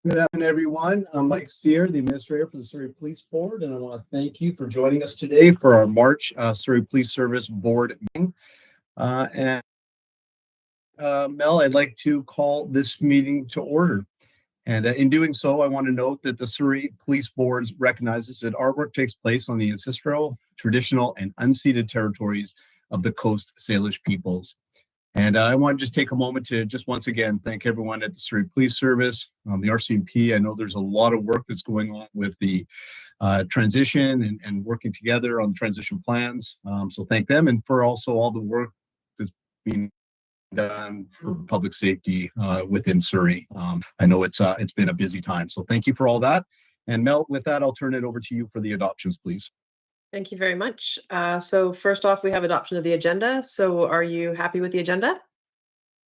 Good afternoon, everyone. I'm Mike Sear, the administrator for the Surrey Police Board, and I want to thank you for joining us today for our March Surrey Police Service Board meeting. Mel, I'd like to call this meeting to order. And in doing so, I want to note that the Surrey Police Board recognizes that our work takes place on the ancestral, traditional, and unceded territories of the Coast Salish peoples. And I want to just take a moment to just once again thank everyone at the Surrey Police Service, the RCMP. I know there's a lot of work that's going on with the transition and working together on transition plans. So thank them, and for also all the work that's being done for public safety within Surrey. I know it's been a busy time, so thank you for all that. And Mel, with that, I'll turn it over to you for the adoptions, please. Thank you very much. So first off, we have adoption of the agenda. So are you happy with the agenda?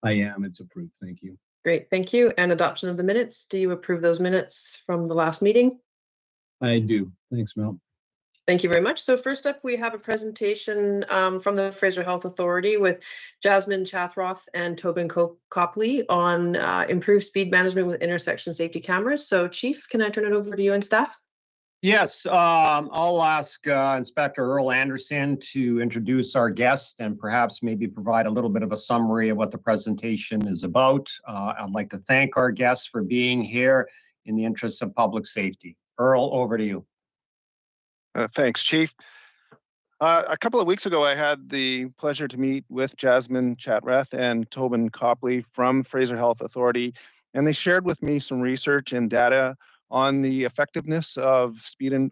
I am. It's approved. Thank you. Great. Thank you. And adoption of the minutes. Do you approve those minutes from the last meeting? I do. Thanks, Mel. Thank you very much. So first up, we have a presentation from the Fraser Health Authority with Jasmine Chathroth and Tobin Copley on improved speed management with intersection safety cameras. So Chief, can I turn it over to you and staff? Yes, I'll ask Inspector Earl Anderson to introduce our guest and perhaps maybe provide a little bit of a summary of what the presentation is about. I'd like to thank our guests for being here in the interest of public safety. Earl, over to you. Thanks, Chief. A couple of weeks ago, I had the pleasure to meet with Jasmine Chathroth and Tobin Copley from Fraser Health Authority, and they shared with me some research and data on the effectiveness of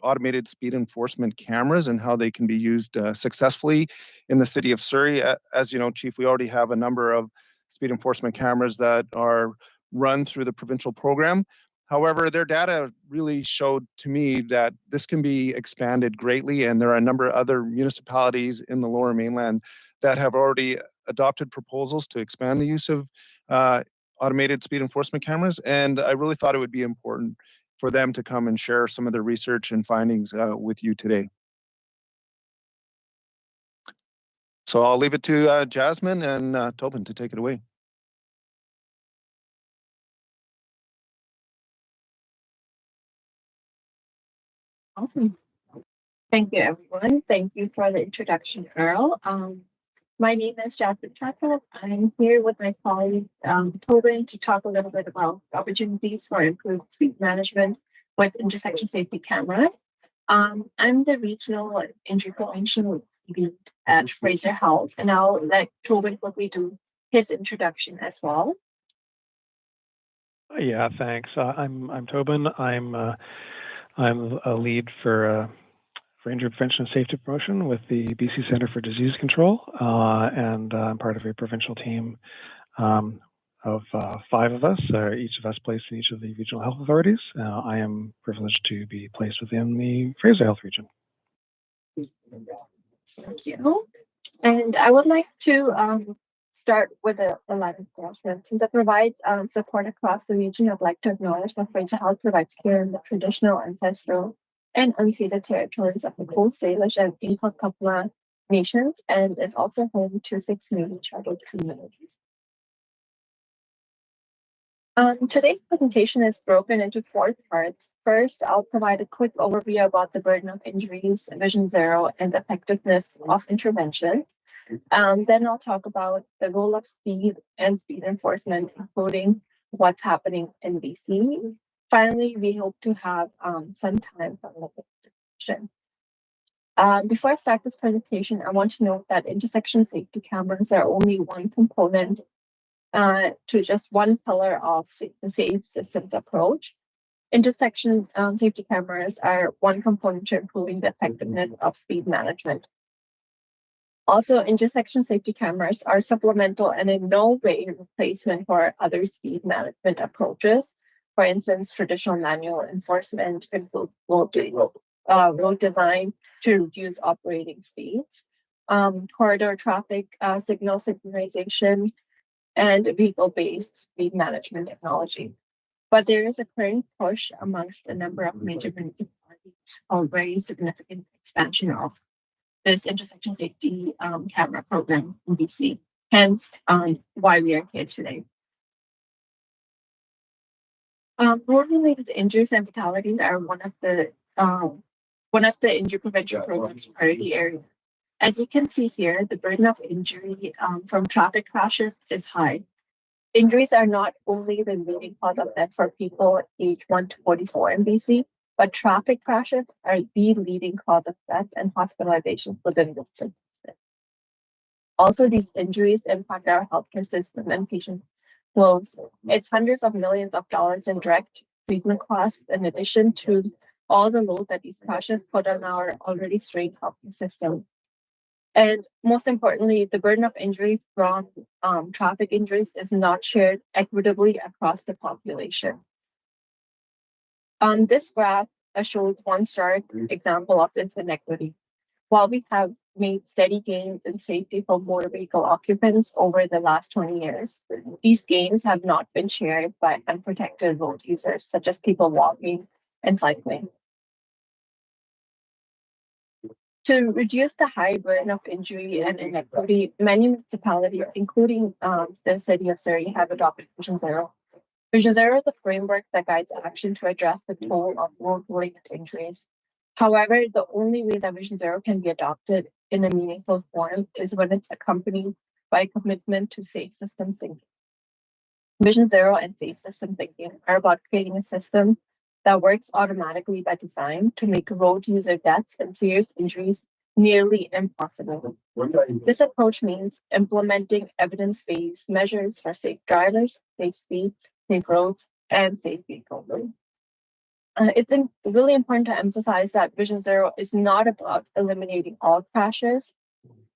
automated speed enforcement cameras and how they can be used successfully in the city of Surrey. As you know, Chief, we already have a number of speed enforcement cameras that are run through the provincial program. However, their data really showed to me that this can be expanded greatly, and there are a number of other municipalities in the Lower Mainland that have already adopted proposals to expand the use of automated speed enforcement cameras, and I really thought it would be important for them to come and share some of their research and findings with you today. So I'll leave it to Jasmine and Tobin to take it away. Awesome. Thank you, everyone. Thank you for the introduction, Earl. My name is Jasmine Chathroth. I'm here with my colleague, Tobin, to talk a little bit about opportunities for improved speed management with intersection safety cameras. I'm the regional injury prevention lead at Fraser Health, and I'll let Tobin quickly do his introduction as well. Yeah, thanks. I'm Tobin. I'm a lead for injury prevention and safety promotion with the BC Centre for Disease Control, and I'm part of a provincial team of 5 of us, each of us placed in each of the regional health authorities. I am privileged to be placed within the Fraser Health region. Thank you. And I would like to start with the 11th question. Since it provides support across the region, I'd like to acknowledge that Fraser Health provides care in the traditional, ancestral, and unceded territories of the Coast Salish and Inkakapla nations, and is also home to 6 newly chartered communities. Today's presentation is broken into 4 parts. First, I'll provide a quick overview about the burden of injuries, Vision Zero, and the effectiveness of intervention. Then I'll talk about the role of speed and speed enforcement, including what's happening in BC. Finally, we hope to have some time for discussion. Before I start this presentation, I want to note that intersection safety cameras are only one component to just one pillar of the safe systems approach. Intersection safety cameras are one component to improving the effectiveness of speed management. Also, intersection safety cameras are supplemental and in no way a replacement for other speed management approaches. For instance, traditional manual enforcement include road design to reduce operating speeds, corridor traffic signal synchronization, and vehicle-based speed management technology. But there is a current push amongst a number of major municipalities for very significant expansion of this intersection safety camera program in BC, hence why we are here today. Road-related injuries and fatalities are one of the injury prevention program's priority areas. As you can see here, the burden of injury from traffic crashes is high. Injuries are not only the leading cause of death for people aged 1 to 44 in BC, but traffic crashes are the leading cause of death and hospitalizations within this statistic. Also, these injuries impact our healthcare system and patient flows. It's hundreds of millions of dollars in direct treatment costs, in addition to all the load that these crashes put on our already strained healthcare system. And most importantly, the burden of injury from traffic injuries is not shared equitably across the population. This graph shows one stark example of this inequity. While we have made steady gains in safety for motor vehicle occupants over the last 20 years, these gains have not been shared by unprotected road users, such as people walking and cycling. To reduce the high burden of injury and inequity, many municipalities, including the city of Surrey, have adopted Vision Zero. Vision Zero is a framework that guides action to address the toll of road-related injuries. However, the only way that Vision Zero can be adopted in a meaningful form is when it's accompanied by a commitment to safe system thinking. Vision Zero and safe system thinking are about creating a system that works automatically by design to make road user deaths and serious injuries nearly impossible. This approach means implementing evidence-based measures for safe drivers, safe speeds, safe roads, and safe vehicles. It's really important to emphasize that Vision Zero is not about eliminating all crashes,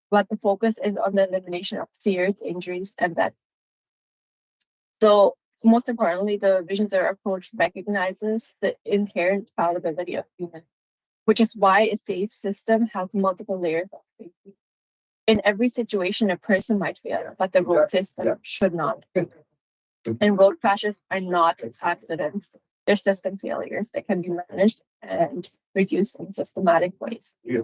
but the focus is on the elimination of serious injuries and death. So most importantly, the Vision Zero approach recognizes the inherent fallibility of humans, which is why a safe system has multiple layers of safety. In every situation, a person might fail, but the road system should not. And road crashes are not accidents. They're system failures that can be managed and reduced in systematic ways. I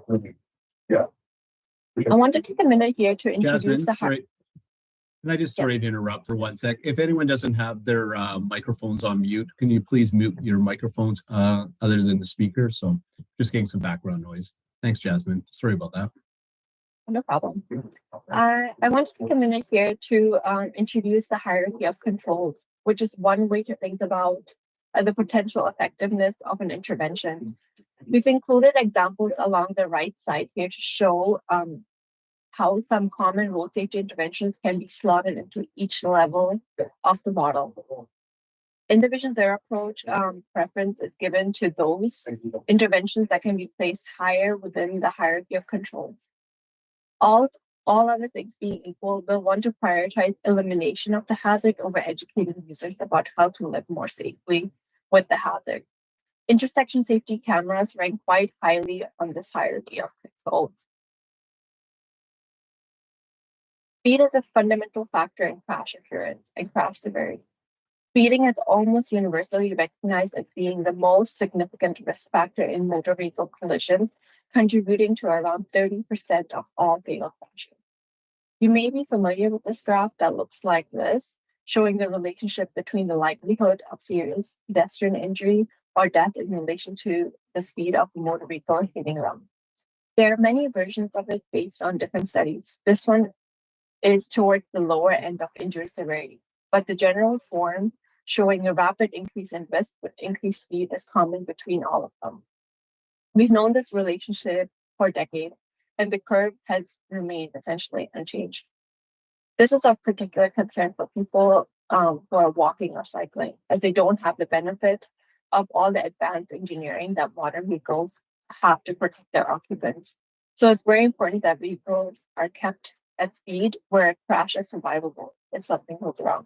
want to take a minute here to introduce Jasmine, sorry. Can I just, sorry to interrupt for 1 sec. If anyone doesn't have their microphones on mute, can you please mute your microphones other than the speaker? So just getting some background noise. Thanks, Jasmine. Sorry about that. No problem. I want to take a minute here to introduce the hierarchy of controls, which is one way to think about the potential effectiveness of an intervention. We've included examples along the right side here to show how some common road safety interventions can be slotted into each level of the model. In the Vision Zero approach, preference is given to those interventions that can be placed higher within the hierarchy of controls. All other things being equal, we'll want to prioritize elimination of the hazard over educating users about how to live more safely with the hazard. Intersection safety cameras rank quite highly on this hierarchy of controls. Speed is a fundamental factor in crash occurrence and crash severity. Speeding is almost universally recognized as being the most significant risk factor in motor vehicle collisions, contributing to around 30% of all fatal crashes. You may be familiar with this graph that looks like this, showing the relationship between the likelihood of serious pedestrian injury or death in relation to the speed of a motor vehicle hitting them. There are many versions of it based on different studies. This one is towards the lower end of injury severity, but the general form showing a rapid increase in risk with increased speed is common between all of them. We've known this relationship for decades, and the curve has remained essentially unchanged. This is of particular concern for people who are walking or cycling, as they don't have the benefit of all the advanced engineering that modern vehicles have to protect their occupants. So it's very important that vehicles are kept at speed where a crash is survivable if something goes wrong.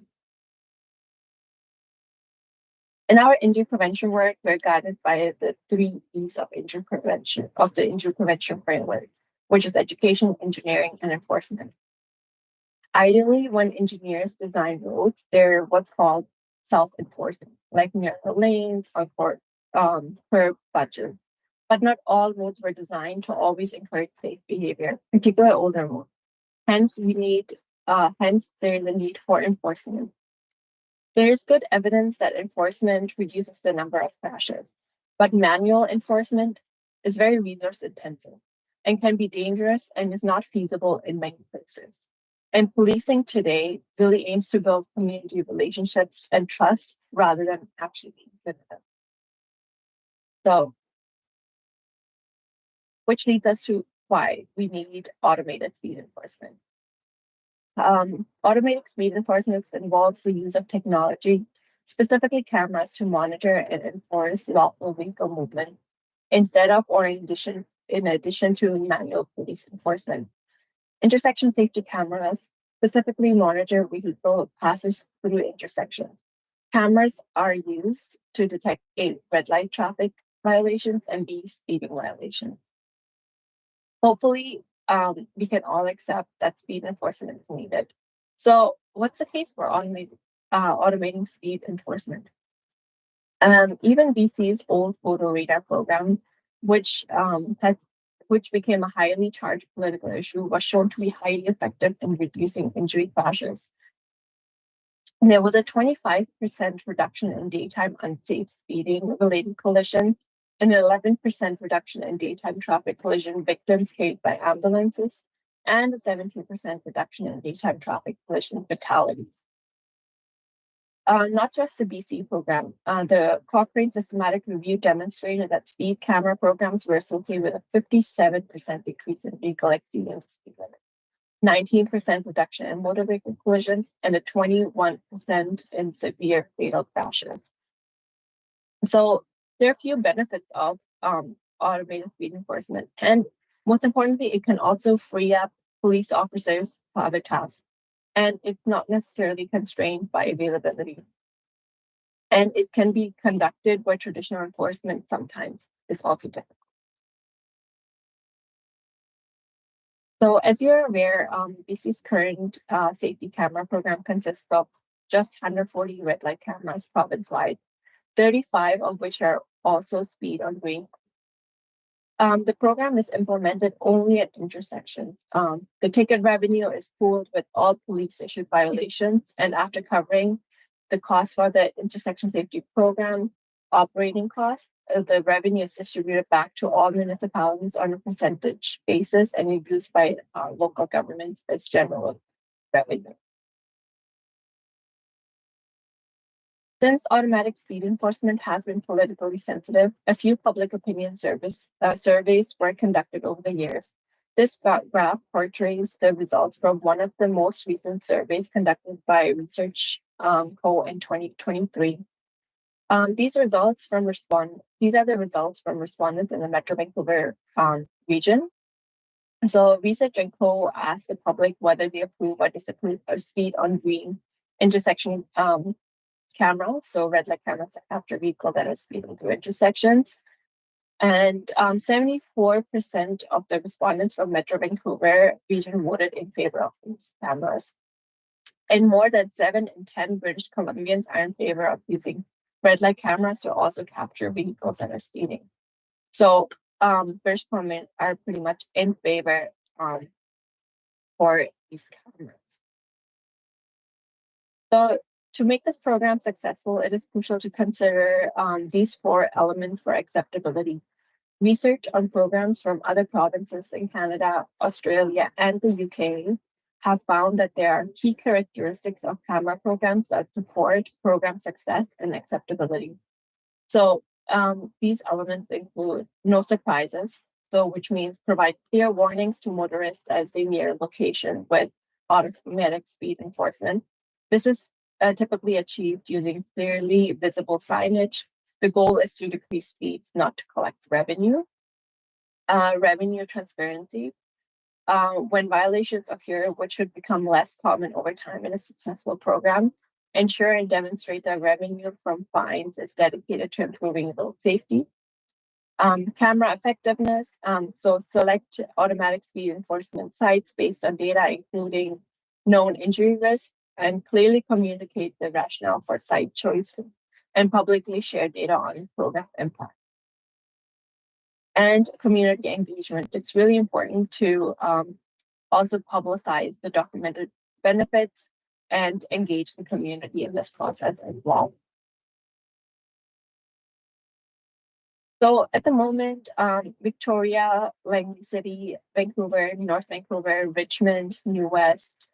In our injury prevention work, we're guided by the 3 E's of injury prevention, of the injury prevention framework, which is education, engineering, and enforcement. Ideally, when engineers design roads, they're what's called self-enforcing, like miracle lanes or curb budgets. But not all roads were designed to always encourage safe behavior, particularly older roads. Hence, there's a need for enforcement. There's good evidence that enforcement reduces the number of crashes, but manual enforcement is very resource intensive and can be dangerous and is not feasible in many places. And policing today really aims to build community relationships and trust rather than actually being good at them. So, which leads us to why we need automated speed enforcement. Automated speed enforcement involves the use of technology, specifically cameras, to monitor and enforce lawful vehicle movement instead of or in addition to manual police enforcement. Intersection safety cameras specifically monitor vehicle passes through intersections. Cameras are used to detect A, red light traffic violations, and B, speeding violations. Hopefully, we can all accept that speed enforcement is needed. So what's the case for automating speed enforcement? Even BC's old photo radar program, which became a highly charged political issue, was shown to be highly effective in reducing injury crashes. And there was a 25% reduction in daytime unsafe speeding related collisions, and an 11% reduction in daytime traffic collision victims carried by ambulances, and a 17% reduction in daytime traffic collision fatalities. Not just the BC program, the Cochrane systematic review demonstrated that speed camera programs were associated with a 57% decrease in vehicle exceeding the speed limit, 19% reduction in motor vehicle collisions, and a 21% in severe fatal crashes. So there are a few benefits of automated speed enforcement, and most importantly, it can also free up police officers for other tasks, and it's not necessarily constrained by availability. And it can be conducted where traditional enforcement sometimes is also difficult. So as you're aware, BC's current safety camera program consists of just 140 red light cameras province-wide, 35 of which are also speed on green. The program is implemented only at intersections. The ticket revenue is pooled with all police-issued violations, and after covering the cost for the intersection safety program operating costs, the revenue is distributed back to all municipalities on a percentage basis and is used by local governments as general revenue. Since automatic speed enforcement has been politically sensitive, a few public opinion surveys were conducted over the years. This graph portrays the results from one of the most recent surveys conducted by Research Co. in 2023. These are the results from respondents in the Metro Vancouver region. So Research and Co. asked the public whether they approve or disapprove of speed on green intersection cameras, so red light cameras that capture vehicles that are speeding through intersections. And 74% of the respondents from Metro Vancouver region voted in favor of these cameras. And more than 7 in 10 British Columbians are in favor of using red light cameras to also capture vehicles that are speeding. So British Columbians are pretty much in favor for these cameras. So to make this program successful, it is crucial to consider these 4 elements for acceptability. Research on programs from other provinces in Canada, Australia, and the UK have found that there are key characteristics of camera programs that support program success and acceptability. So these elements include no surprises, so which means provide clear warnings to motorists as they near location with automatic speed enforcement. This is typically achieved using clearly visible signage. The goal is to decrease speeds, not to collect revenue. Revenue transparency. When violations occur, which should become less common over time in a successful program, ensure and demonstrate that revenue from fines is dedicated to improving road safety. Camera effectiveness. So select automatic speed enforcement sites based on data, including known injury risk, and clearly communicate the rationale for site choice and publicly share data on program impact. And community engagement. It's really important to also publicize the documented benefits, and engage the community in this process as well. So at the moment, Victoria, Langley City, Vancouver, North Vancouver, Richmond, New West,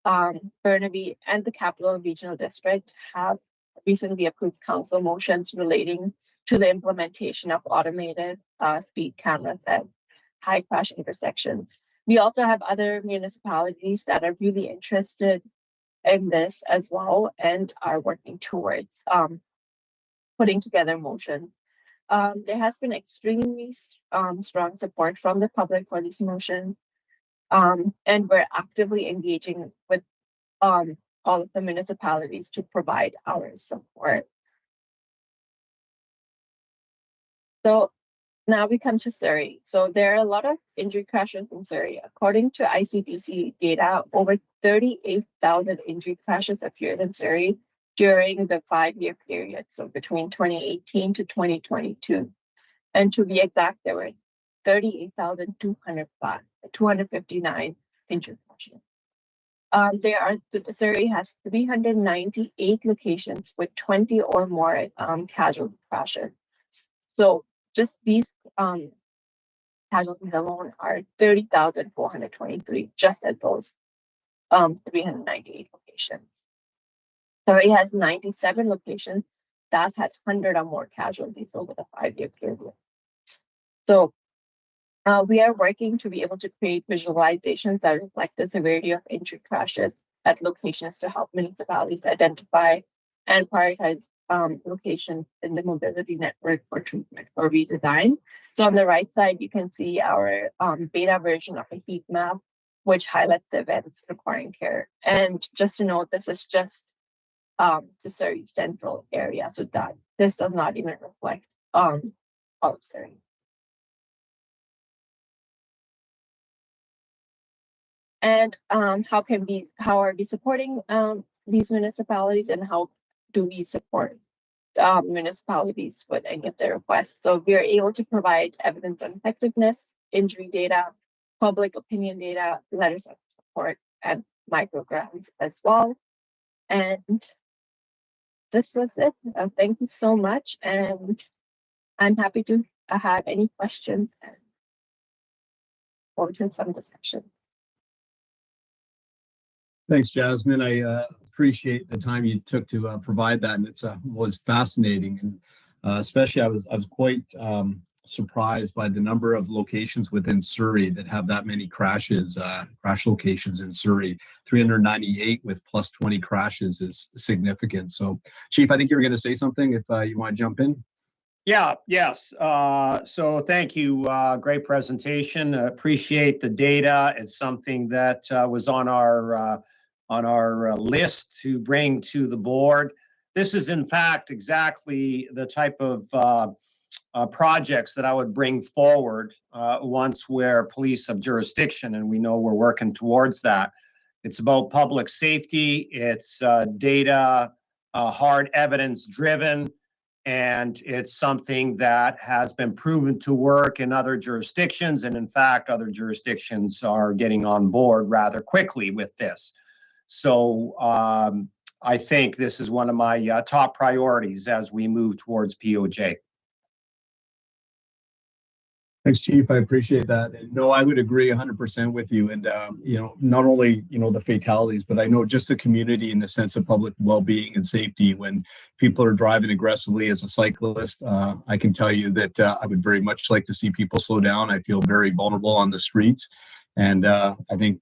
Burnaby, and the Capital Regional District have recently approved council motions relating to the implementation of automated speed cameras at high crash intersections. We also have other municipalities that are really interested in this as well and are working towards putting together motions. There has been extremely strong support from the public for these motions, and we're actively engaging with all of the municipalities to provide our support. So now we come to Surrey. So there are a lot of injury crashes in Surrey. According to ICBC data, over 38,000 injury crashes occurred in Surrey during the 5-year period, so between 2018 to 2022. And to be exact, there were 38,259 injury crashes. Surrey has 398 locations with 20 or more casualty crashes. So just these casualties alone are 30,423 just at those 398 locations. Surrey has 97 locations that had 100 or more casualties over the 5-year period. So we are working to be able to create visualizations that reflect the severity of injury crashes at locations to help municipalities identify and prioritize locations in the mobility network for treatment or redesign. So on the right side, you can see our beta version of a heat map, which highlights the events requiring care. And just to note, this is just the Surrey Central area, so that this does not even reflect all of Surrey. And how are we supporting these municipalities, and how do we support municipalities with any of their requests? So we are able to provide evidence on effectiveness, injury data, public opinion data, letters of support, and micrograms as well. And this was it. Thank you so much, and I'm happy to have any questions and forward to some discussion. Thanks, Jasmine. I appreciate the time you took to provide that, and it was fascinating, and especially I was quite surprised by the number of locations within Surrey that have that many crashes. Crash locations in Surrey, 398 with plus 20 crashes is significant. So, Chief, I think you were going to say something. If you want to jump in. Yeah, yes. So thank you. Great presentation. Appreciate the data. It's something that was on our list to bring to the board. This is, in fact, exactly the type of projects that I would bring forward once we're police of jurisdiction, and we know we're working towards that. It's about public safety. It's data, hard evidence driven. And it's something that has been proven to work in other jurisdictions. And in fact, other jurisdictions are getting on board rather quickly with this. So I think this is one of my top priorities as we move towards POJ. Thanks, Chief. I appreciate that. And no, I would agree 100% with you. And, not only, the fatalities, but I know just the community in the sense of public well-being and safety. When people are driving aggressively as a cyclist, I can tell you that I would very much like to see people slow down. I feel very vulnerable on the streets. And I think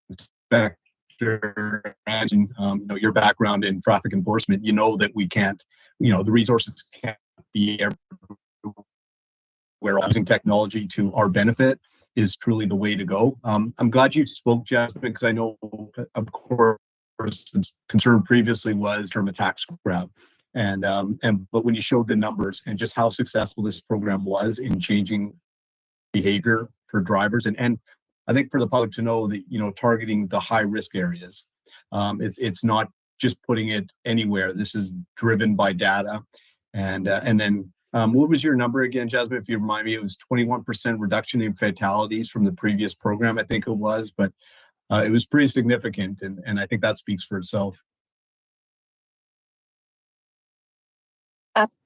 Inspector, your background in traffic enforcement, that we can't, the resources can't be everywhere. Where using technology to our benefit is truly the way to go. I'm glad you spoke, Jasmine, because I know, of course, the concern previously was term attack grab, but when you showed the numbers and just how successful this program was in changing behavior for drivers, and I think for the public to know that targeting the high risk areas, it's not just putting it anywhere. This is driven by data, and then. What was your number again, Jasmine? If you remind me, it was 21% reduction in fatalities from the previous program, I think it was. But it was pretty significant, and I think that speaks for itself.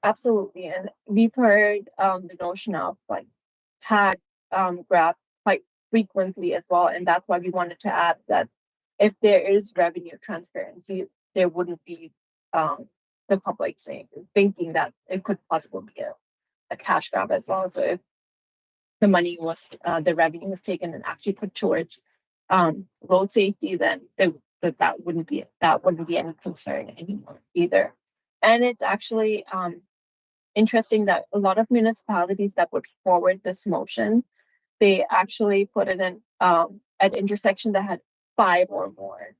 Absolutely. And we've heard the notion of like tag grab quite frequently as well. And that's why we wanted to add that if there is revenue transparency, there wouldn't be the public thinking that it could possibly be a cash grab as well. So if the money was the revenue was taken and actually put towards road safety, then that wouldn't be any concern anymore either. And it's actually interesting that a lot of municipalities that put forward this motion, they actually put it in at intersection that had 5 or more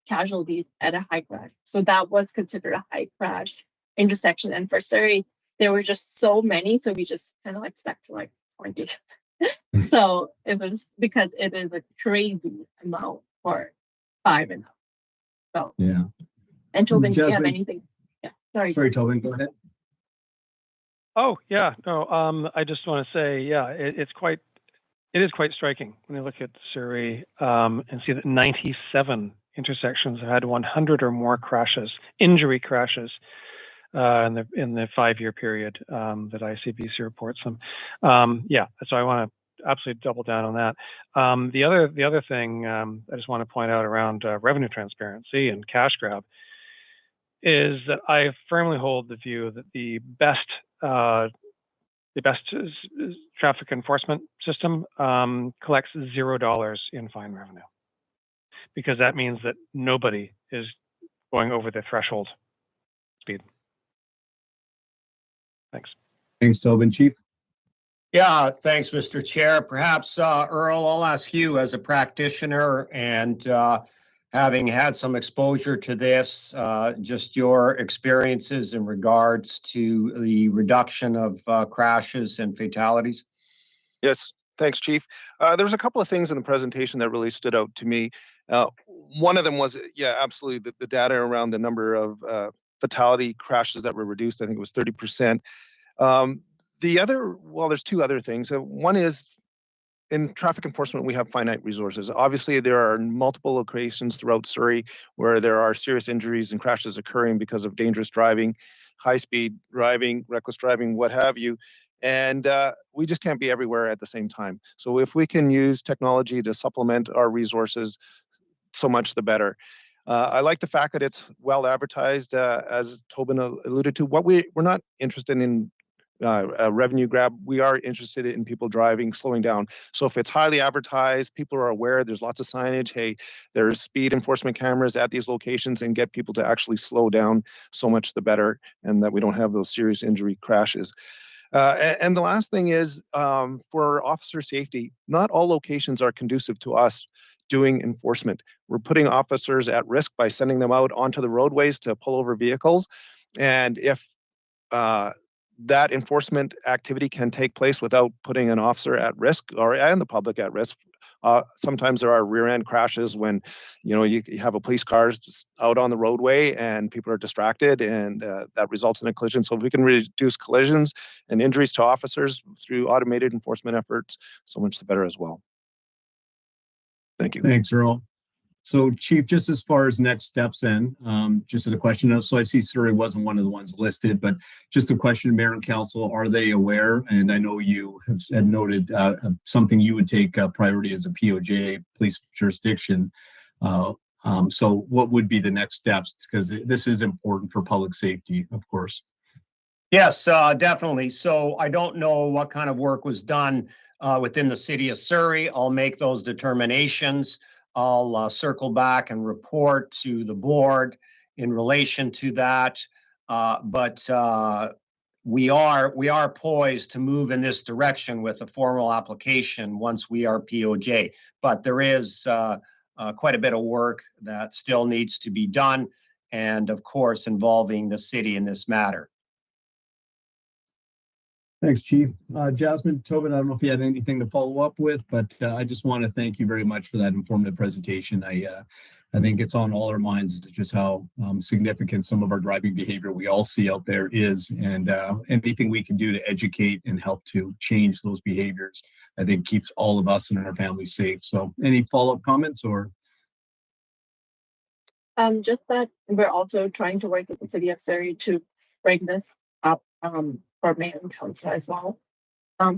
casualties at a high crash. So that was considered a high crash intersection. And for Surrey, there were just so many, so we just kind of like stuck to like 20. So it was because it is a crazy amount for 5 and up. So yeah. And Tobin, do you have Jasmine, anything? Yeah, sorry, Tobin, go ahead. Oh yeah, no. I just want to say, yeah, it is quite striking when you look at Surrey and see that 97 intersections have had 100 or more crashes, injury crashes, in the 5-year period that ICBC reports them. Yeah, so I want to absolutely double down on that. The other thing I just want to point out around revenue transparency and cash grab is that I firmly hold the view that the best traffic enforcement system collects $0 in fine revenue, because that means that nobody is going over the threshold speed. Thanks. Thanks, Tobin. Chief? Yeah, thanks, Mr. Chair. Perhaps, Earl, I'll ask you as a practitioner and having had some exposure to this, just your experiences in regards to the reduction of crashes and fatalities. Yes, thanks, Chief. There's a couple of things in the presentation that really stood out to me. One of them was, yeah, absolutely, the data around the number of fatality crashes that were reduced. I think it was 30%. The other, well, there's 2 other things. One is, in traffic enforcement, we have finite resources. Obviously, there are multiple locations throughout Surrey where there are serious injuries and crashes occurring because of dangerous driving, high-speed driving, reckless driving, what have you. And we just can't be everywhere at the same time. So if we can use technology to supplement our resources, so much the better. I like the fact that it's well advertised, as Tobin alluded to. What we're not interested in a revenue grab. We are interested in people driving, slowing down. So if it's highly advertised, people are aware, there's lots of signage, hey, there's speed enforcement cameras at these locations, and get people to actually slow down, so much the better, and that we don't have those serious injury crashes. And the last thing is, for officer safety, not all locations are conducive to us doing enforcement. We're putting officers at risk by sending them out onto the roadways to pull over vehicles. And if that enforcement activity can take place without putting an officer at risk and the public at risk. Sometimes there are rear end crashes when, you have a police car out on the roadway and people are distracted, and that results in a collision. So if we can reduce collisions and injuries to officers through automated enforcement efforts, so much the better as well. Thank you. Thanks, Earl. So, Chief, just as far as next steps then, just as a question, so I see Surrey wasn't one of the ones listed, but just a question, Mayor and Council, are they aware? And I know you have noted something you would take priority as a POJ, police jurisdiction. So what would be the next steps? Because this is important for public safety, of course. Yes, definitely. So I don't know what kind of work was done within the city of Surrey. I'll make those determinations. I'll circle back and report to the board in relation to that. But we are poised to move in this direction with a formal application once we are POJ. But there is quite a bit of work that still needs to be done, and of course involving the city in this matter. Thanks, Chief. Jasmine, Tobin, I don't know if you had anything to follow up with, but I just want to thank you very much for that informative presentation. I think it's on all our minds just how significant some of our driving behavior we all see out there is, and anything we can do to educate and help to change those behaviors, I think keeps all of us and our families safe. So any follow-up comments or? Just that we're also trying to work with the city of Surrey to bring this up for mayor and council as well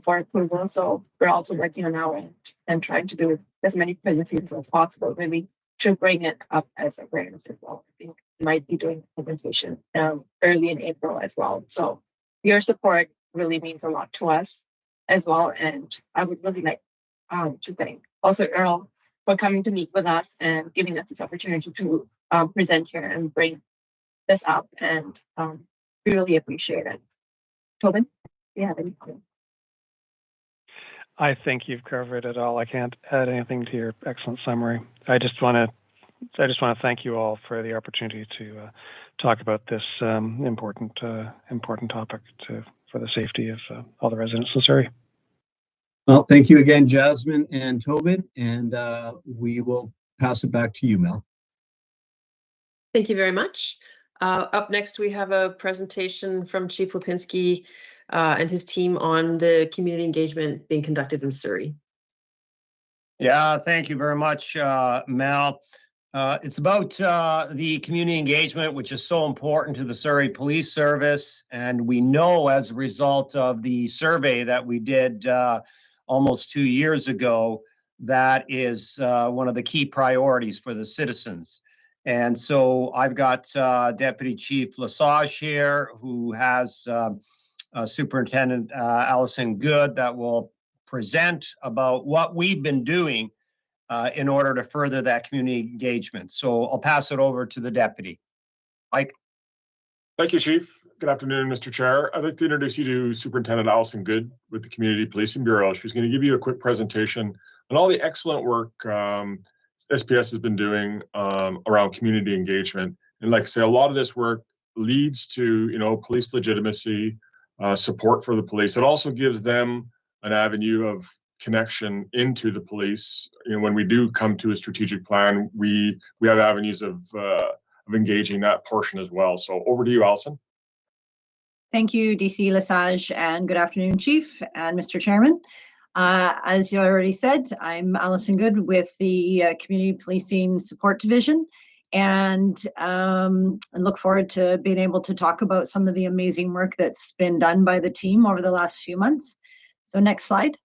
for approval. So we're also working on our end and trying to do as many presentations as possible, really, to bring it up as awareness as well. I think we might be doing a presentation early in April as well. So your support really means a lot to us as well. And I would really like to thank also Earl for coming to meet with us and giving us this opportunity to present here and bring this up. And we really appreciate it. Tobin, do you have any comments? I think you've covered it all. I can't add anything to your excellent summary. I just want to thank you all for the opportunity to talk about this important topic for the safety of all the residents in Surrey. Well, thank you again, Jasmine and Tobin, and we will pass it back to you, Mel. Thank you very much. Up next, we have a presentation from Chief Lipinski and his team on the community engagement being conducted in Surrey. Yeah, thank you very much, Mel. It's about the community engagement, which is so important to the Surrey Police Service. And we know as a result of the survey that we did almost 2 years ago, that is one of the key priorities for the citizens. And so I've got Deputy Chief Lesage here, who has Superintendent Allison Good, that will present about what we've been doing in order to further that community engagement. So I'll pass it over to the deputy. Mike. Thank you, Chief. Good afternoon, Mr. Chair. I'd like to introduce you to Superintendent Allison Good with the Community Policing Bureau. She's going to give you a quick presentation on all the excellent work SPS has been doing around community engagement. And like I say, a lot of this work leads to, police legitimacy, support for the police. It also gives them an avenue of connection into the police. When we do come to a strategic plan, we have avenues of engaging that portion as well. So over to you, Alison. Thank you, DC Lesage, and good afternoon, Chief and Mr. Chairman. As you already said, I'm Allison Good with the Community Policing Support Division, and I look forward to being able to talk about some of the amazing work that's been done by the team over the last few months. So next slide.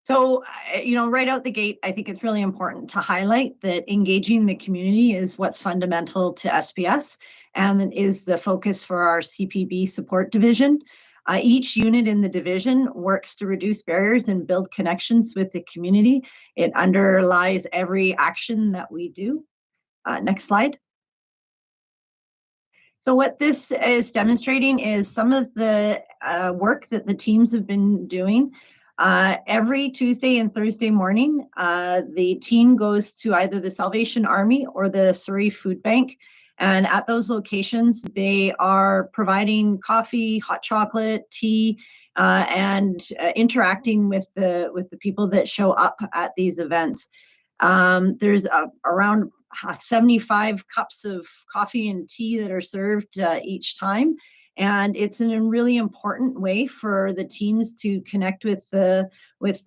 So, right out the gate, I think it's really important to highlight that engaging the community is what's fundamental to SPS and is the focus for our CPB support division. Each unit in the division works to reduce barriers and build connections with the community. It underlies every action that we do. Next slide. So what this is demonstrating is some of the work that the teams have been doing. Every Tuesday and Thursday morning, the team goes to either the Salvation Army or the Surrey Food Bank. And at those locations, they are providing coffee, hot chocolate, tea, and interacting with the people that show up at these events. There's around 75 cups of coffee and tea that are served each time. And it's a really important way for the teams to connect with the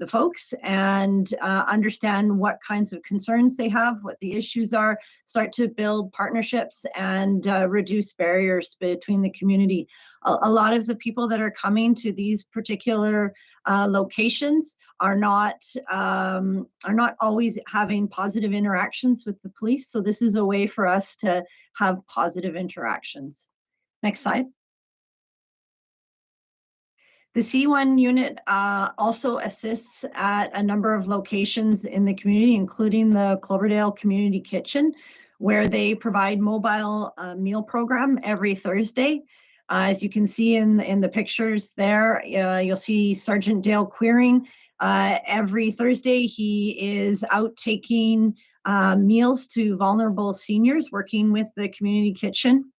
folks and understand what kinds of concerns they have, what the issues are, start to build partnerships and reduce barriers between the community. A lot of the people that are coming to these particular locations are not always having positive interactions with the police. So this is a way for us to have positive interactions. Next slide. The C1 unit also assists at a number of locations in the community, including the Cloverdale Community Kitchen, where they provide mobile meal program every Thursday. As you can see in the pictures there, you'll see Sergeant Dale Queering. Every Thursday, he is out taking meals to vulnerable seniors, working with the community kitchen.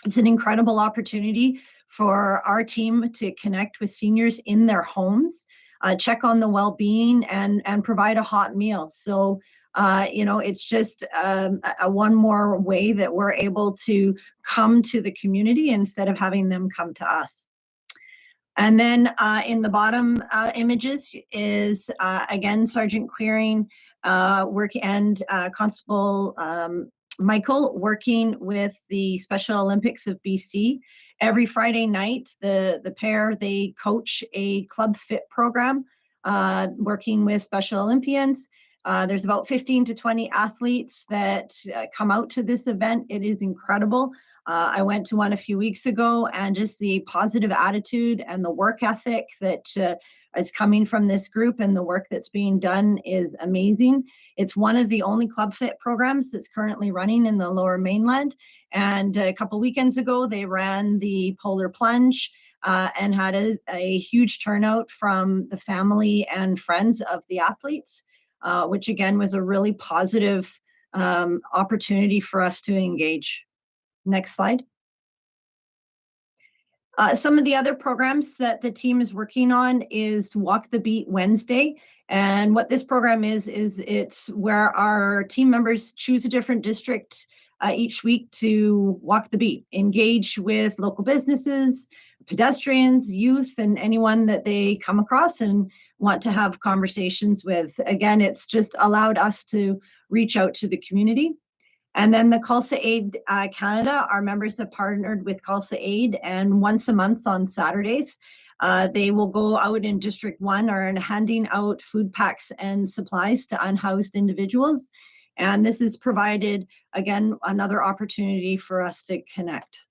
It's an incredible opportunity for our team to connect with seniors in their homes, check on the well-being, and provide a hot meal. So, it's just a one more way that we're able to come to the community instead of having them come to us. And then in the bottom images is, again, Sergeant Queering and Constable Michael working with the Special Olympics of BC. Every Friday night, the pair, they coach a club fit program working with Special Olympians. There's about 15 to 20 athletes that come out to this event. It is incredible. I went to one a few weeks ago, and just the positive attitude and the work ethic that is coming from this group and the work that's being done is amazing. It's one of the only club fit programs that's currently running in the Lower Mainland. And a couple weekends ago, they ran the Polar Plunge and had a huge turnout from the family and friends of the athletes, which again was a really positive opportunity for us to engage. Next slide. Some of the other programs that the team is working on is Walk the Beat Wednesday. And what this program is it's where our team members choose a different district each week to walk the beat, engage with local businesses, pedestrians, youth, and anyone that they come across and want to have conversations with. Again, it's just allowed us to reach out to the community. And then the Khalsa Aid Canada, our members have partnered with Khalsa Aid, and once a month on Saturdays, they will go out in District 1 and handing out food packs and supplies to unhoused individuals. And this has provided, again, another opportunity for us to connect.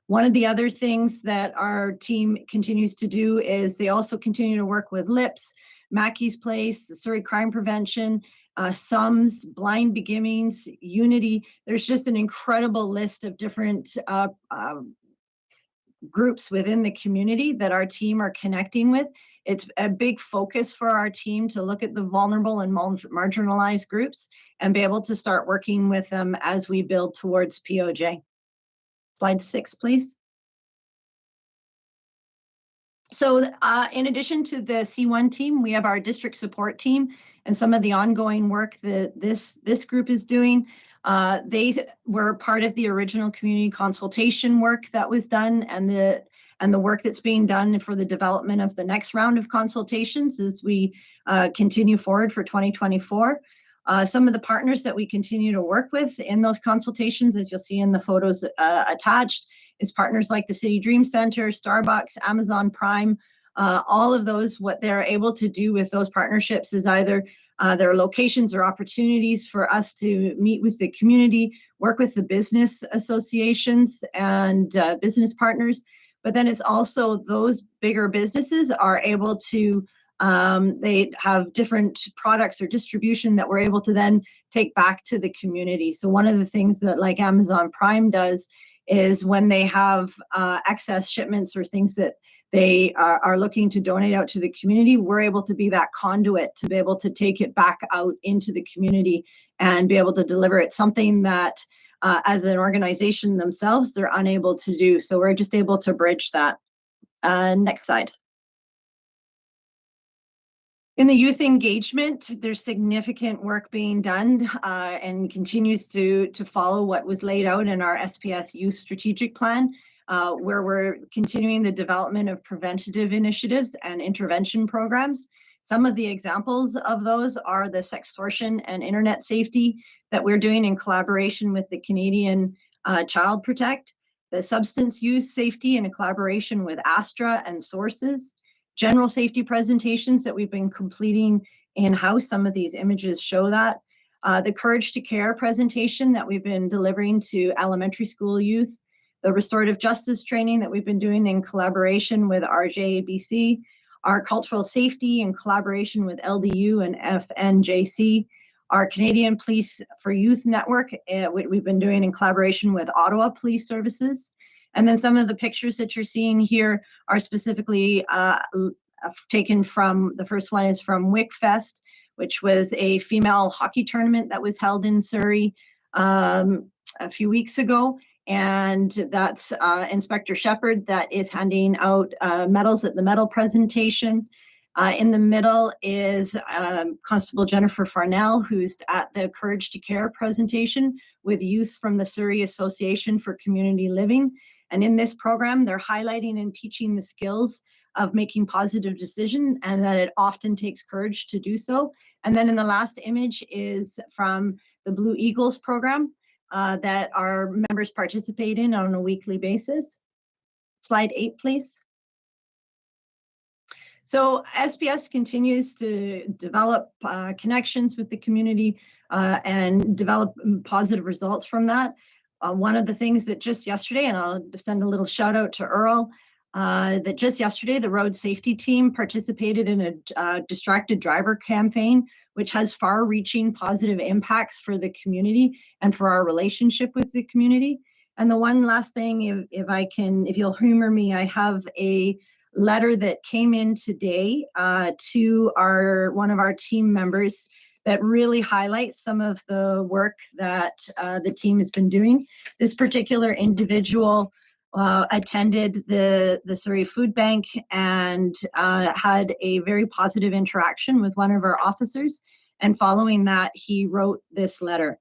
One of the other things that our team continues to do is they also continue to work with LIPS, Mackey's Place, the Surrey Crime Prevention, SUMS, Blind Beginnings, Unity. There's just an incredible list of different groups within the community that our team are connecting with. It's a big focus for our team to look at the vulnerable and marginalized groups and be able to start working with them as we build towards POJ. Slide 6, please. So in addition to the C1 team, we have our district support team and some of the ongoing work that this group is doing. They were part of the original community consultation work that was done, and the work that's being done for the development of the next round of consultations as we continue forward for 2024. Some of the partners that we continue to work with in those consultations, as you'll see in the photos attached, is partners like the City Dream Center, Starbucks, Amazon Prime. All of those, what they're able to do with those partnerships is either their locations or opportunities for us to meet with the community, work with the business associations and business partners. But then it's also those bigger businesses are able to they have different products or distribution that we're able to then take back to the community. So one of the things that like Amazon Prime does is when they have excess shipments or things that they are looking to donate out to the community, we're able to be that conduit to be able to take it back out into the community and be able to deliver it, something that as an organization themselves, they're unable to do. So we're just able to bridge that. Next slide. In the youth engagement, there's significant work being done and continues to follow what was laid out in our SPS Youth Strategic Plan, where we're continuing the development of preventative initiatives and intervention programs. Some of the examples of those are the sextortion and internet safety that we're doing in collaboration with the Canadian Child Protect, the substance use safety in a collaboration with Astra and Sources, general safety presentations that we've been completing in-house. Some of these images show that. The Courage to Care presentation that we've been delivering to elementary school youth, the restorative justice training that we've been doing in collaboration with RJABC, our cultural safety in collaboration with LDU and FNJC, our Canadian Police for Youth Network, we've been doing in collaboration with Ottawa Police Services. And then some of the pictures that you're seeing here are specifically taken from, the first one is from WICFest, which was a female hockey tournament that was held in Surrey a few weeks ago. And that's Inspector Shepherd that is handing out medals at the medal presentation. In the middle is Constable Jennifer Farnell, who's at the Courage to Care presentation with youth from the Surrey Association for Community Living. And in this program, they're highlighting and teaching the skills of making positive decisions, and that it often takes courage to do so. And then in the last image is from the Blue Eagles program that our members participate in on a weekly basis. Slide 8, please. So SPS continues to develop connections with the community and develop positive results from that. One of the things that just yesterday, and I'll send a little shout out to Earl, that just yesterday the road safety team participated in a distracted driver campaign, which has far-reaching positive impacts for the community and for our relationship with the community. And the one last thing, if you'll humor me, I have a letter that came in today to one of our team members that really highlights some of the work that the team has been doing. This particular individual attended the Surrey Food Bank and had a very positive interaction with one of our officers. And following that, he wrote this letter.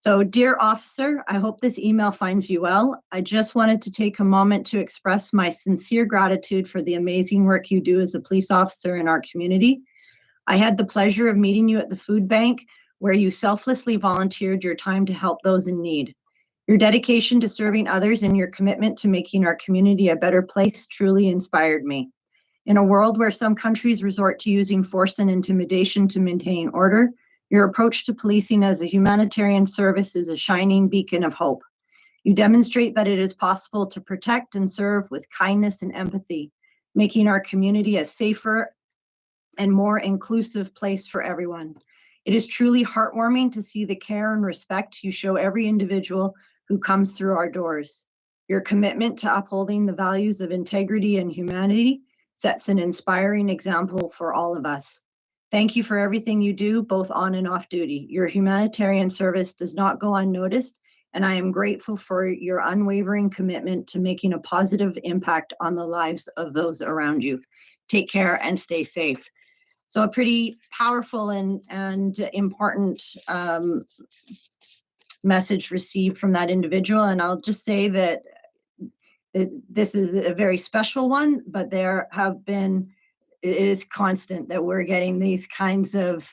So, dear officer, I hope this email finds you well. I just wanted to take a moment to express my sincere gratitude for the amazing work you do as a police officer in our community. I had the pleasure of meeting you at the food bank, where you selflessly volunteered your time to help those in need. Your dedication to serving others and your commitment to making our community a better place truly inspired me. In a world where some countries resort to using force and intimidation to maintain order, your approach to policing as a humanitarian service is a shining beacon of hope. You demonstrate that it is possible to protect and serve with kindness and empathy, making our community a safer and more inclusive place for everyone. It is truly heartwarming to see the care and respect you show every individual who comes through our doors. Your commitment to upholding the values of integrity and humanity sets an inspiring example for all of us. Thank you for everything you do, both on and off duty. Your humanitarian service does not go unnoticed, and I am grateful for your unwavering commitment to making a positive impact on the lives of those around you. Take care and stay safe. So a pretty powerful and important message received from that individual. And I'll just say that this is a very special one, but it is constant that we're getting these kinds of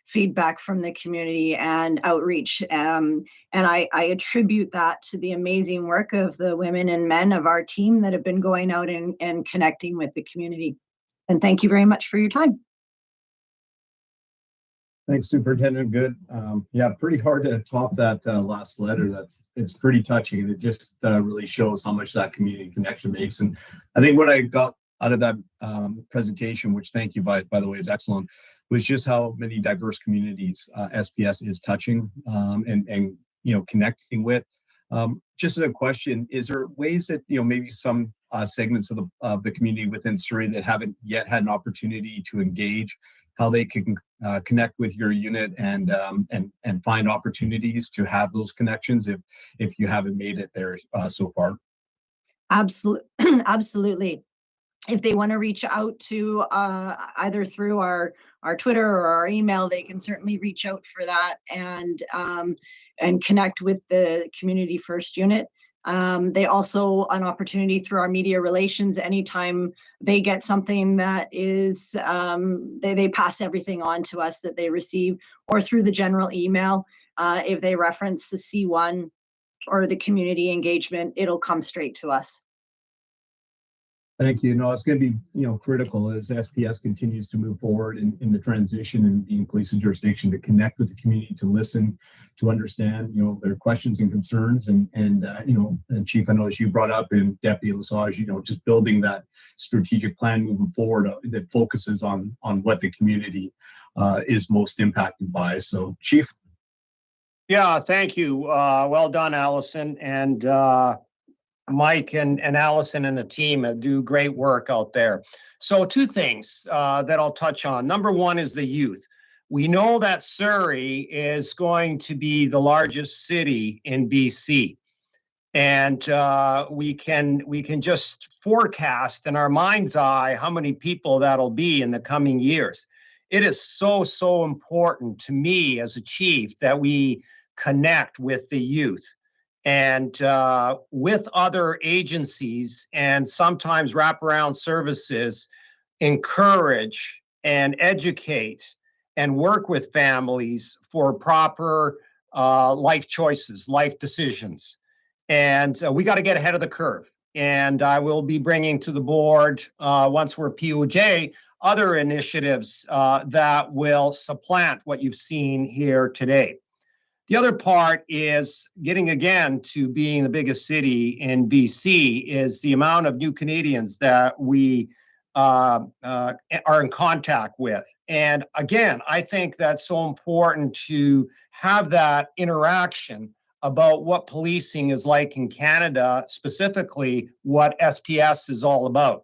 feedback from the community and outreach. And I attribute that to the amazing work of the women and men of our team that have been going out and connecting with the community. And thank you very much for your time. Thanks, Superintendent Good. Yeah, pretty hard to top that last letter. It's pretty touching, and it just really shows how much that community connection makes. And I think what I got out of that presentation, which thank you by the way is excellent, was just how many diverse communities SPS is touching and connecting with. Just as a question, is there ways that maybe some segments of the community within Surrey that haven't yet had an opportunity to engage, how they can connect with your unit and find opportunities to have those connections if you haven't made it there so far? Absolutely. If they want to reach out to either through our Twitter or our email, they can certainly reach out for that and connect with the Community First unit. They also an opportunity through our media relations. Anytime they get something that is, they pass everything on to us that they receive, or through the general email. If they reference the C1 or the community engagement, it'll come straight to us. Thank you. No, it's going to be critical as SPS continues to move forward in the transition and being police and jurisdiction, to connect with the community, to listen, to understand their questions and concerns, and Chief, I know as you brought up, and Deputy Lesage, just building that strategic plan moving forward that focuses on what the community is most impacted by. So, Chief. Yeah, thank you. Well done, Allison, and Mike and Allison and the team do great work out there. So 2 things that I'll touch on. Number 1 is the youth. We know that Surrey is going to be the largest city in BC. And we can just forecast in our mind's eye how many people that'll be in the coming years. It is so important to me as a chief that we connect with the youth and with other agencies and sometimes wraparound services, encourage and educate and work with families for proper life choices, life decisions. And we got to get ahead of the curve. And I will be bringing to the board, once we're POJ, other initiatives that will supplant what you've seen here today. The other part is getting again to being the biggest city in BC is the amount of new Canadians that we are in contact with. And again, I think that's so important to have that interaction about what policing is like in Canada, specifically what SPS is all about.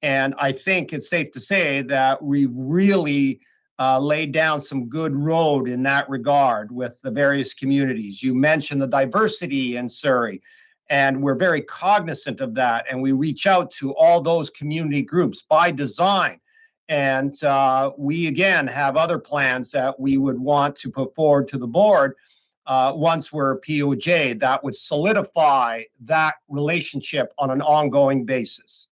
And I think it's safe to say that we really laid down some good road in that regard with the various communities. You mentioned the diversity in Surrey, and we're very cognizant of that. And we reach out to all those community groups by design. And we, again, have other plans that we would want to put forward to the board once we're POJ that would solidify that relationship on an ongoing basis.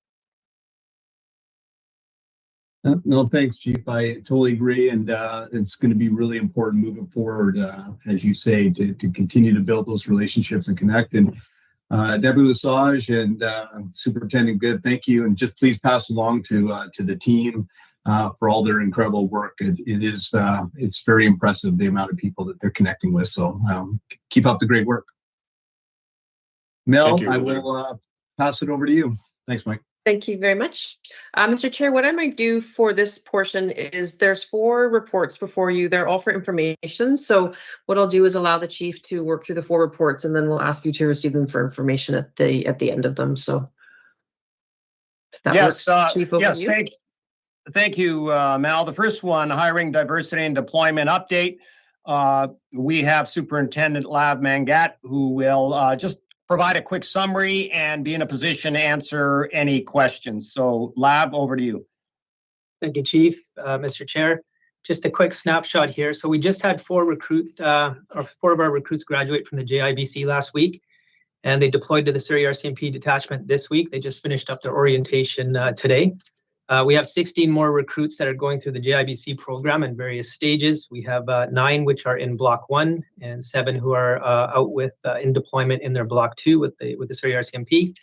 No, thanks, Chief. I totally agree. And it's going to be really important moving forward, as you say, to continue to build those relationships and connect. And Deputy Lesage and Superintendent Good, thank you. And just please pass along to the team for all their incredible work. It's very impressive, the amount of people that they're connecting with. So keep up the great work. Mel, I will pass it over to you. Thanks, Mike. Thank you very much. Mr. Chair, what I might do for this portion is there's 4 reports before you. They're all for information. So what I'll do is allow the chief to work through the 4 reports, and then we'll ask you to receive them for information at the end of them. So if that yes, works, Chief, over yes, to you. Thank you, Mal. The first one, hiring, diversity, and deployment update. We have Superintendent Lav Mangat, who will just provide a quick summary and be in a position to answer any questions. So, Lav, over to you. Thank you, Chief. Mr. Chair, just a quick snapshot here. So we just had 4 of our recruits graduate from the JIBC last week, and they deployed to the Surrey RCMP detachment this week. They just finished up their orientation today. We have 16 more recruits that are going through the JIBC program in various stages. We have 9 which are in Block 1 and 7 who are out with in deployment in their Block 2 with the Surrey RCMP.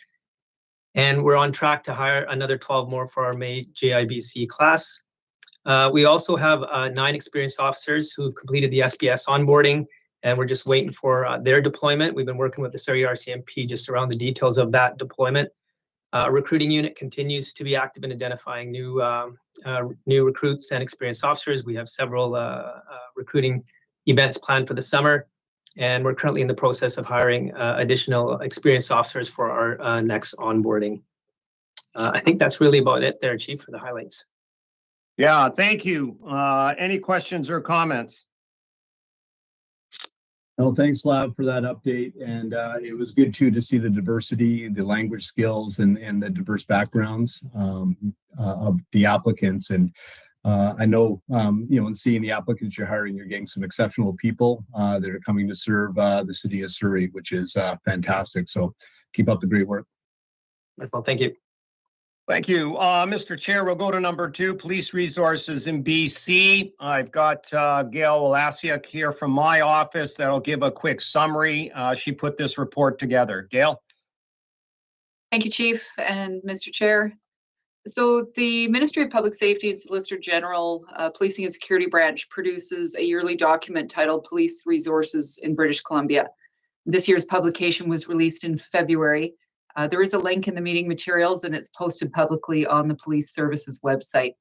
And we're on track to hire another 12 more for our May JIBC class. We also have 9 experienced officers who've completed the SPS onboarding, and we're just waiting for their deployment. We've been working with the Surrey RCMP just around the details of that deployment. Recruiting unit continues to be active in identifying new recruits and experienced officers. We have several recruiting events planned for the summer, and we're currently in the process of hiring additional experienced officers for our next onboarding. I think that's really about it there, Chief, for the highlights. Yeah, thank you. Any questions or comments? Well, thanks, Lav, for that update. And it was good, too, to see the diversity, the language skills, and the diverse backgrounds of the applicants. And I know, in seeing the applicants you're hiring, you're getting some exceptional people that are coming to serve the city of Surrey, which is fantastic. So keep up the great work. Well, thank you. Thank you. Mr. Chair, we'll go to number 2, police resources in BC. I've got Gail Walasiak here from my office that'll give a quick summary. She put this report together. Gail? Thank you, Chief and Mr. Chair. So the Ministry of Public Safety and Solicitor General Policing and Security Branch produces a yearly document titled Police Resources in British Columbia. This year's publication was released in February. There is a link in the meeting materials, and it's posted publicly on the Police Services website.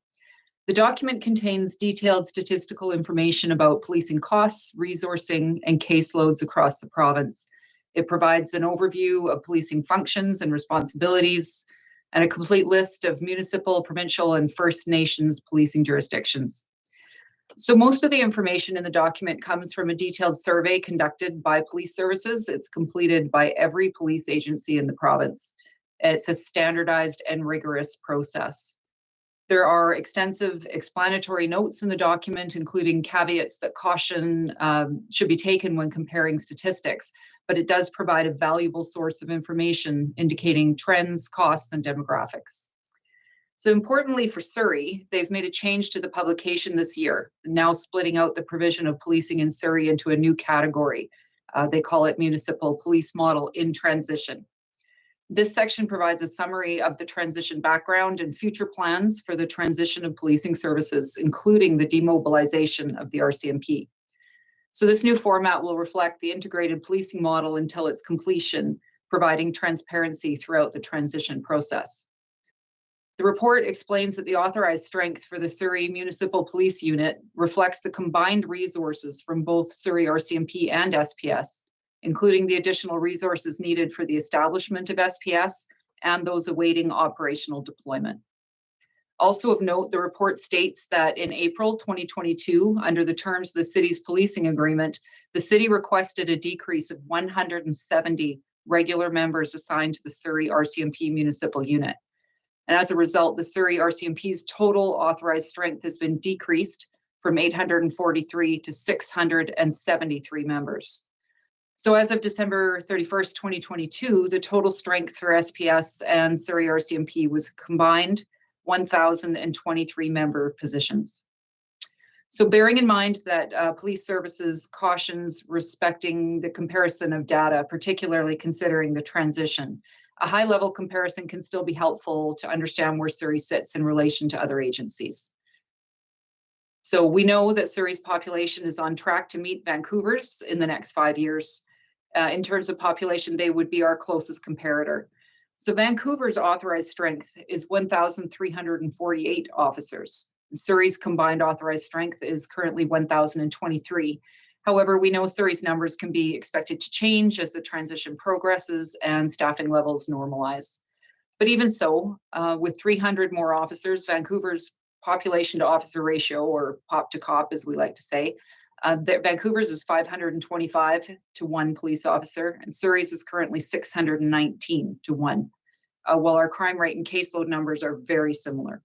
The document contains detailed statistical information about policing costs, resourcing, and caseloads across the province. It provides an overview of policing functions and responsibilities, and a complete list of municipal, provincial, and First Nations policing jurisdictions. So most of the information in the document comes from a detailed survey conducted by police services. It's completed by every police agency in the province. It's a standardized and rigorous process. There are extensive explanatory notes in the document, including caveats that caution should be taken when comparing statistics, but it does provide a valuable source of information indicating trends, costs, and demographics. So importantly for Surrey, they've made a change to the publication this year, now splitting out the provision of policing in Surrey into a new category. They call it Municipal Police Model in Transition. This section provides a summary of the transition background and future plans for the transition of policing services, including the demobilization of the RCMP. So this new format will reflect the integrated policing model until its completion, providing transparency throughout the transition process. The report explains that the authorized strength for the Surrey Municipal Police Unit reflects the combined resources from both Surrey RCMP and SPS, including the additional resources needed for the establishment of SPS and those awaiting operational deployment. Also of note, the report states that in April 2022, under the terms of the city's policing agreement, the city requested a decrease of 170 regular members assigned to the Surrey RCMP Municipal Unit. And as a result, the Surrey RCMP's total authorized strength has been decreased from 843 to 673 members. So as of December 31st, 2022, the total strength for SPS and Surrey RCMP was combined 1,023 member positions. So bearing in mind that police services cautions respecting the comparison of data, particularly considering the transition, a high-level comparison can still be helpful to understand where Surrey sits in relation to other agencies. So we know that Surrey's population is on track to meet Vancouver's in the next 5 years. In terms of population, they would be our closest comparator. So Vancouver's authorized strength is 1,348 officers. Surrey's combined authorized strength is currently 1,023. However, we know Surrey's numbers can be expected to change as the transition progresses and staffing levels normalize. But even so, with 300 more officers, Vancouver's population to officer ratio, or pop to cop as we like to say, Vancouver's is 525 to 1 police officer, and Surrey's is currently 619 to 1, while our crime rate and caseload numbers are very similar.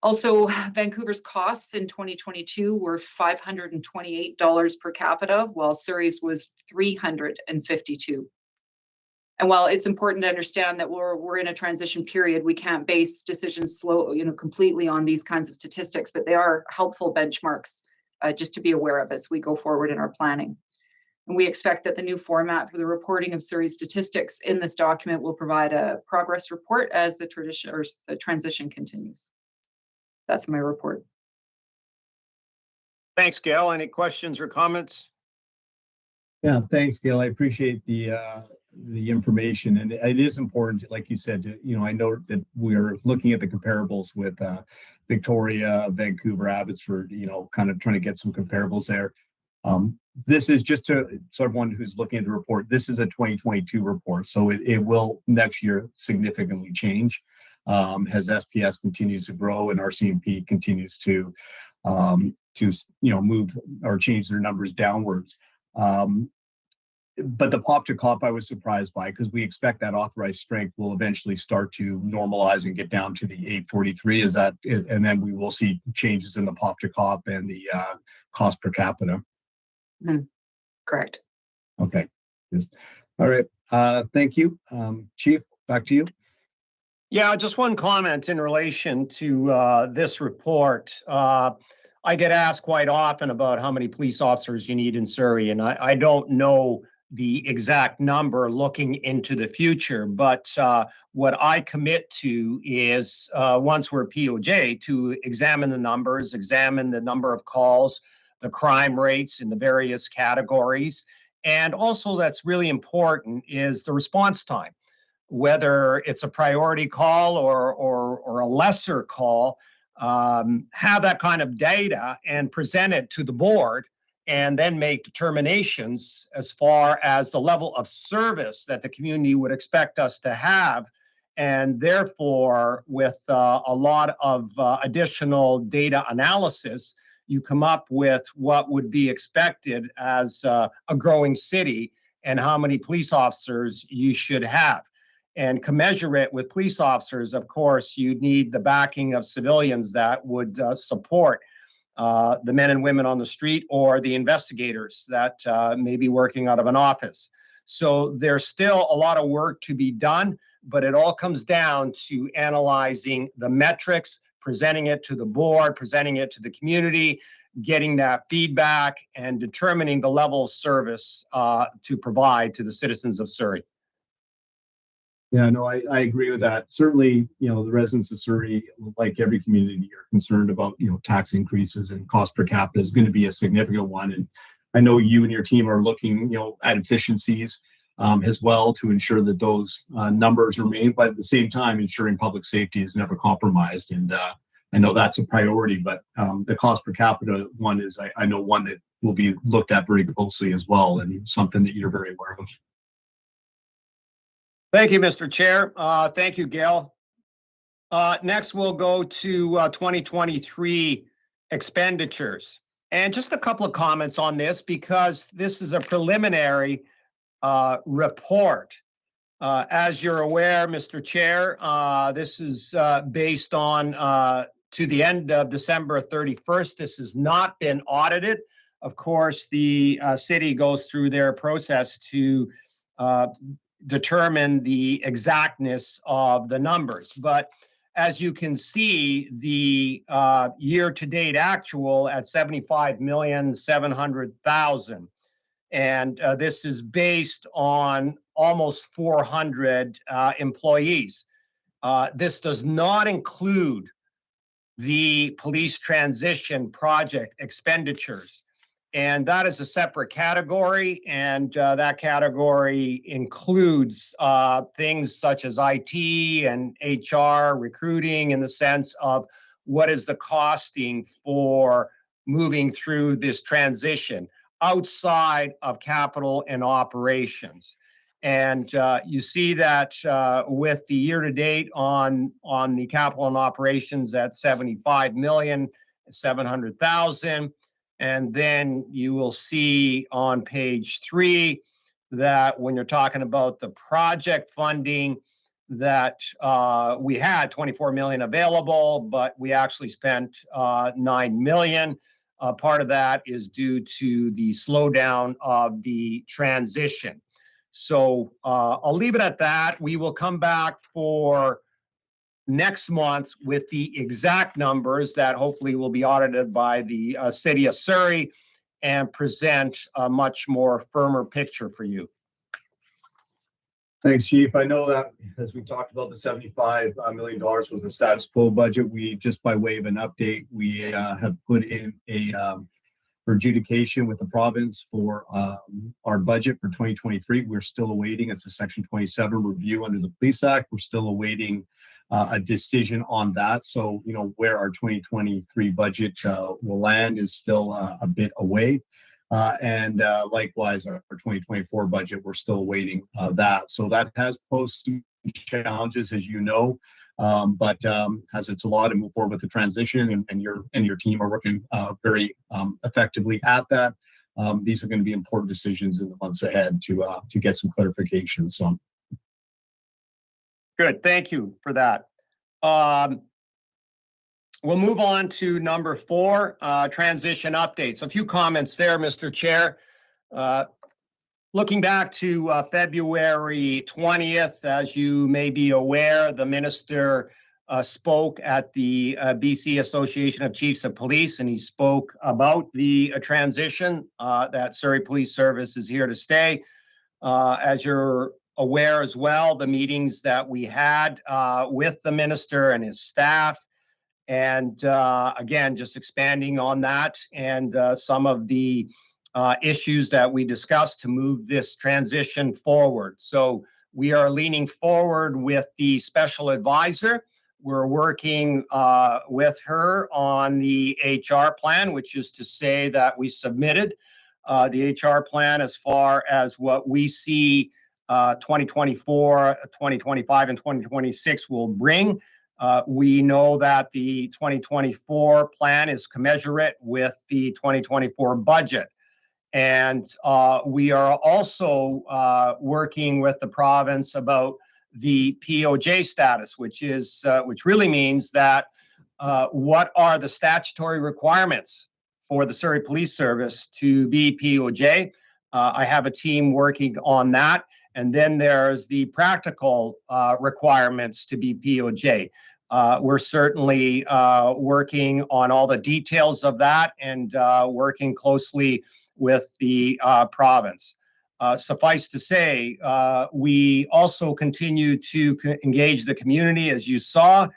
Also, Vancouver's costs in 2022 were $528 per capita, while Surrey's was $352. And while it's important to understand that we're in a transition period, we can't base decisions completely on these kinds of statistics, but they are helpful benchmarks just to be aware of as we go forward in our planning. And we expect that the new format for the reporting of Surrey statistics in this document will provide a progress report as the transition continues. That's my report. Thanks, Gail. Any questions or comments? Yeah, thanks, Gail. I appreciate the information, and it is important, like you said. I know that we're looking at the comparables with Victoria, Vancouver, Abbotsford. Kind of trying to get some comparables there. This is just to everyone who's looking at the report. This is a 2022 report, so it will next year significantly change as SPS continues to grow and RCMP continues to move or change their numbers downwards. But the pop to cop I was surprised by, because we expect that authorized strength will eventually start to normalize and get down to the 843. And then we will see changes in the pop to cop and the cost per capita. Correct. Okay. Yes. All right. Thank you. Chief, back to you. Yeah, just one comment in relation to this report. I get asked quite often about how many police officers you need in Surrey, and I don't know the exact number looking into the future, but what I commit to is once we're POJ to examine the numbers, examine the number of calls, the crime rates in the various categories, and also that's really important is the response time, whether it's a priority call or a lesser call. Have that kind of data and present it to the board, and then make determinations as far as the level of service that the community would expect us to have. And therefore, with a lot of additional data analysis, you come up with what would be expected as a growing city and how many police officers you should have. And commensurate with police officers, of course, you need the backing of civilians that would support the men and women on the street or the investigators that may be working out of an office. So there's still a lot of work to be done, but it all comes down to analyzing the metrics, presenting it to the board, presenting it to the community, getting that feedback, and determining the level of service to provide to the citizens of Surrey. Yeah, no, I agree with that. Certainly, the residents of Surrey, like every community, are concerned about, tax increases, and cost per capita is going to be a significant one. And I know you and your team are looking, at efficiencies as well to ensure that those numbers remain, but at the same time, ensuring public safety is never compromised. And I know that's a priority, but the cost per capita one is, I know, one that will be looked at very closely as well, and something that you're very aware of. Thank you, Mr. Chair. Thank you, Gail. Next, we'll go to 2023 expenditures. And just a couple of comments on this, because this is a preliminary report. As you're aware, Mr. Chair, this is based on to the end of December 31st. This has not been audited. Of course, the city goes through their process to determine the exactness of the numbers. But as you can see, the year-to-date actual at $75,700,000. And this is based on almost 400 employees. This does not include the police transition project expenditures. And that is a separate category, and that category includes things such as IT and HR, recruiting, in the sense of what is the costing for moving through this transition outside of capital and operations. And you see that with the year-to-date on the capital and operations at $75,700,000. And then you will see on page 3 that when you're talking about the project funding, that we had 24 million available, but we actually spent 9 million. Part of that is due to the slowdown of the transition. So I'll leave it at that. We will come back for next month with the exact numbers that hopefully will be audited by the city of Surrey and present a much more firmer picture for you. Thanks, Chief. I know that as we talked about, the $75 million was a status quo budget. We, just by way of an update, we have put in a adjudication with the province for our budget for 2023. We're still awaiting, it's a Section 27 review under the Police Act. We're still awaiting a decision on that. So, where our 2023 budget will land is still a bit away. And likewise, our 2024 budget, we're still awaiting that. So that has posed some challenges, as you know, but as it's a lot to move forward with the transition, and your team are working very effectively at that. These are going to be important decisions in the months ahead to get some clarification. So. Good, thank you for that. We'll move on to number 4, transition updates. A few comments there, Mr. Chair. Looking back to February 20th, as you may be aware, the minister spoke at the BC Association of Chiefs of Police, and he spoke about the transition, that Surrey Police Service is here to stay. As you're aware as well, the meetings that we had with the minister and his staff, and again, just expanding on that and some of the issues that we discussed to move this transition forward. So we are leaning forward with the special advisor. We're working with her on the HR plan, which is to say that we submitted the HR plan as far as what we see 2024, 2025, and 2026 will bring. We know that the 2024 plan is commensurate with the 2024 budget. And we are also working with the province about the POJ status, which really means that what are the statutory requirements for the Surrey Police Service to be POJ? I have a team working on that. And then there's the practical requirements to be POJ. We're certainly working on all the details of that and working closely with the province. Suffice to say, we also continue to engage the community, as you saw.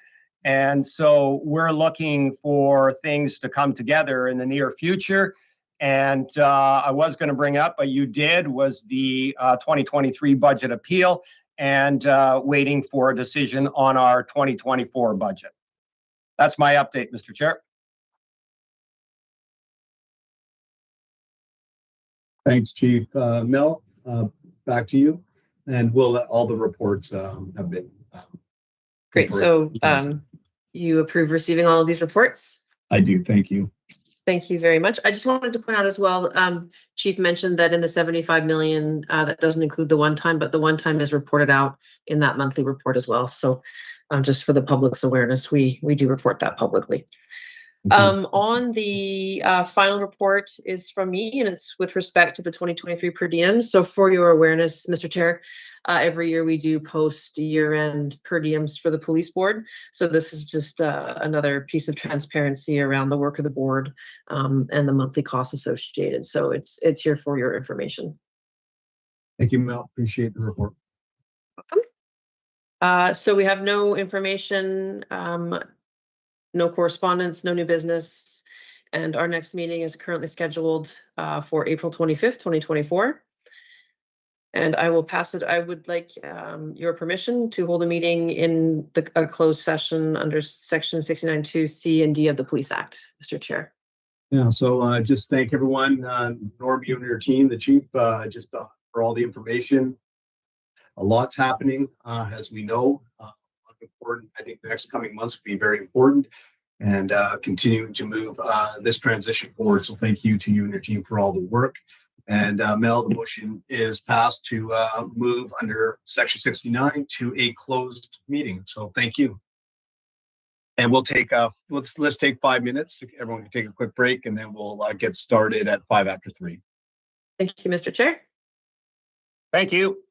And so we're looking for things to come together in the near future. And I was going to bring up, but you did, was the 2023 budget appeal and waiting for a decision on our 2024 budget. That's my update, Mr. Chair. Thanks, Chief. Mel, back to you. And all the reports have been. Great. So you approve receiving all of these reports? I do. Thank you. Thank you very much. I just wanted to point out as well, Chief mentioned that in the 75 million, that doesn't include the one-time, but the one-time is reported out in that monthly report as well. So just for the public's awareness, we do report that publicly. On the final report is from me, and it's with respect to the 2023 per diems. So for your awareness, Mr. Chair, every year we do post year-end per diems for the police board. So this is just another piece of transparency around the work of the board and the monthly costs associated. So it's here for your information. Thank you, Mel. Appreciate the report. Welcome. So we have no information, no correspondence, no new business. And our next meeting is currently scheduled for April 25th, 2024. And I will pass it. I would like your permission to hold a meeting in a closed session under section 69(2) C and D of the Police Act, Mr. Chair. Yeah, so just thank everyone, Norm, you and your team, the chief, for all the information. A lot's happening, as we know. Important. I think the next coming months will be very important, and continuing to move this transition forward. So thank you to you and your team for all the work. And Mel, the motion is passed to move under section 69 to a closed meeting. So thank you. And we'll take let's take 5 minutes. Everyone can take a quick break, and then we'll get started at 3:05. Thank you, Mr. Chair. Thank you.